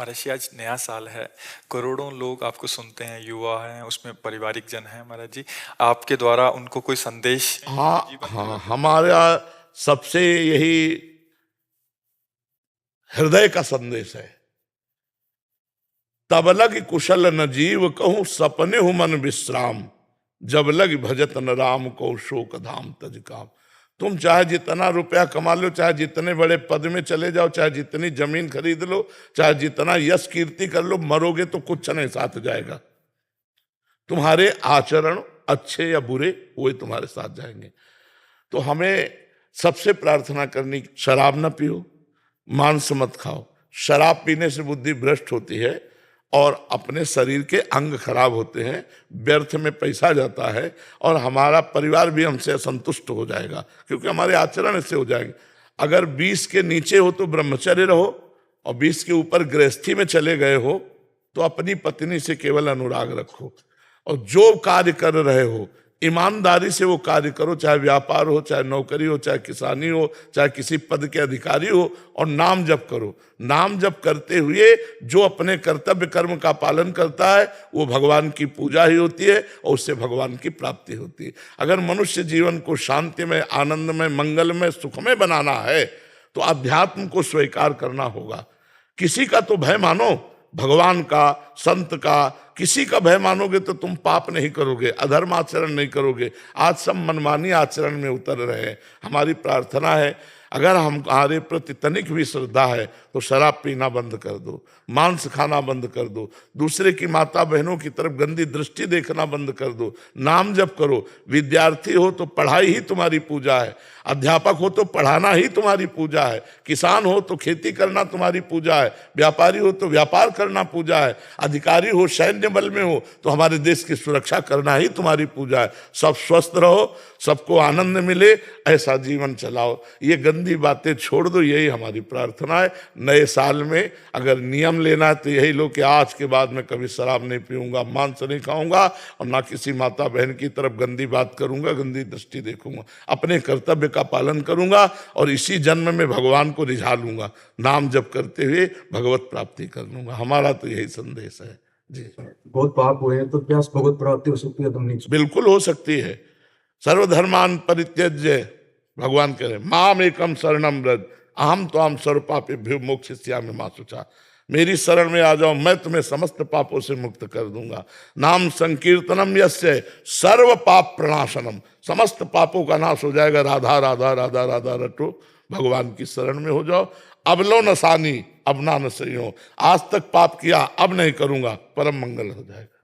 महाराज जी, आज नया साल है। करोड़ों लोग आपको सुनते हैं, युवा हैं, उसमें पारिवारिक जन हैं। महाराज जी, आपके द्वारा उनको कोई संदेश हाँ जीवन हाँ, में? हमारा सबसे यही हृदय का संदेश है। तब लग कुशल न जीव कहूं, सपने हूं मन विश्राम। जब लग भजत न राम को, शोक धाम तज काम। तुम चाहे जितना रुपया कमा लो, चाहे जितने बड़े पद में चले जाओ, चाहे जितनी जमीन खरीद लो, चाहे जितना यश कीर्ति कर लो, मरोगे तो कुछ नहीं साथ जाएगा। तुम्हारे आचरण अच्छे या बुरे वही तुम्हारे साथ जाएंगे। तो हमें सबसे प्रार्थना करनी, शराब न पियो, मांस मत खाओ। शराब पीने से बुद्धि भ्रष्ट होती है और अपने शरीर के अंग खराब होते हैं, व्यर्थ में पैसा जाता है और हमारा परिवार भी हमसे असंतुष्ट हो जाएगा, क्योंकि हमारे आचरण ऐसे हो जाएंगे। अगर 20 के नीचे हो तो ब्रह्मचर्य रहो, और 20 के ऊपर गृहस्थी में चले गए हो तो अपनी पत्नी से केवल अनुराग रखो, और जो कार्य कर रहे हो ईमानदारी से वो कार्य करो, चाहे व्यापार हो, चाहे नौकरी हो, चाहे किसानी हो, चाहे किसी पद के अधिकारी हो, और नाम जप करो। नाम जप करते हुए जो अपने कर्तव्य कर्म का पालन करता है वो भगवान की पूजा ही होती है और उससे भगवान की प्राप्ति होती है। अगर मनुष्य जीवन को शांति में, आनंद में, मंगल में, सुख में बनाना है तो अध्यात्म को स्वीकार करना होगा। किसी का तो भय मानो, भगवान का, संत का, किसी का भय मानोगे तो तुम पाप नहीं करोगे, अधर्म आचरण नहीं करोगे। आज सब मनमानी आचरण में उतर रहे हैं। हमारी प्रार्थना है, अगर हमारे प्रति तनिक भी श्रद्धा है तो शराब पीना बंद कर दो, मांस खाना बंद कर दो, दूसरे की माता बहनों की तरफ गंदी दृष्टि देखना बंद कर दो, नाम जप करो। विद्यार्थी हो तो पढ़ाई ही तुम्हारी पूजा है, अध्यापक हो तो पढ़ाना ही तुम्हारी पूजा है, किसान हो तो खेती करना तुम्हारी पूजा है, व्यापारी हो तो व्यापार करना पूजा है, अधिकारी हो, सैन्य बल में हो तो हमारे देश की सुरक्षा करना ही तुम्हारी पूजा है। सब स्वस्थ रहो, सबको आनंद मिले, ऐसा जीवन चलाओ। ये गंदी बातें छोड़ दो, यही हमारी प्रार्थना है। नए साल में अगर नियम लेना है तो यही लो कि आज के बाद मैं कभी शराब नहीं पीऊंगा, मांस नहीं खाऊंगा, और ना किसी माता बहन की तरफ गंदी बात करूंगा, गंदी दृष्टि देखूंगा, अपने कर्तव्य का पालन करूंगा और इसी जन्म में भगवान को रिझा लूंगा। नाम जप करते हुए भगवत प्राप्ति कर लूंगा। हमारा तो यही संदेश है जी। बहुत पाप हुए हैं तो क्या भगवत प्राप्ति हो सकती है? तुम नहीं? बिल्कुल हो सकती है। सर्वधर्मान परित्यज्य, भगवान कह रहे माम एकम शरणम व्रज, अहम त्वाम सर्व पापेभ्यो मोक्षयिष्यामि मा शुचा। मेरी शरण में आ जाओ, मैं तुम्हें समस्त पापों से मुक्त कर दूंगा। नाम संकीर्तनम यस्य सर्व पाप प्रणाशनम, समस्त पापों का नाश हो जाएगा। राधा राधा राधा राधा रटो, भगवान की शरण में हो जाओ। अब लो नसानी अब ना नसइयो, आज तक पाप किया अब नहीं करूंगा, परम मंगल हो जाएगा।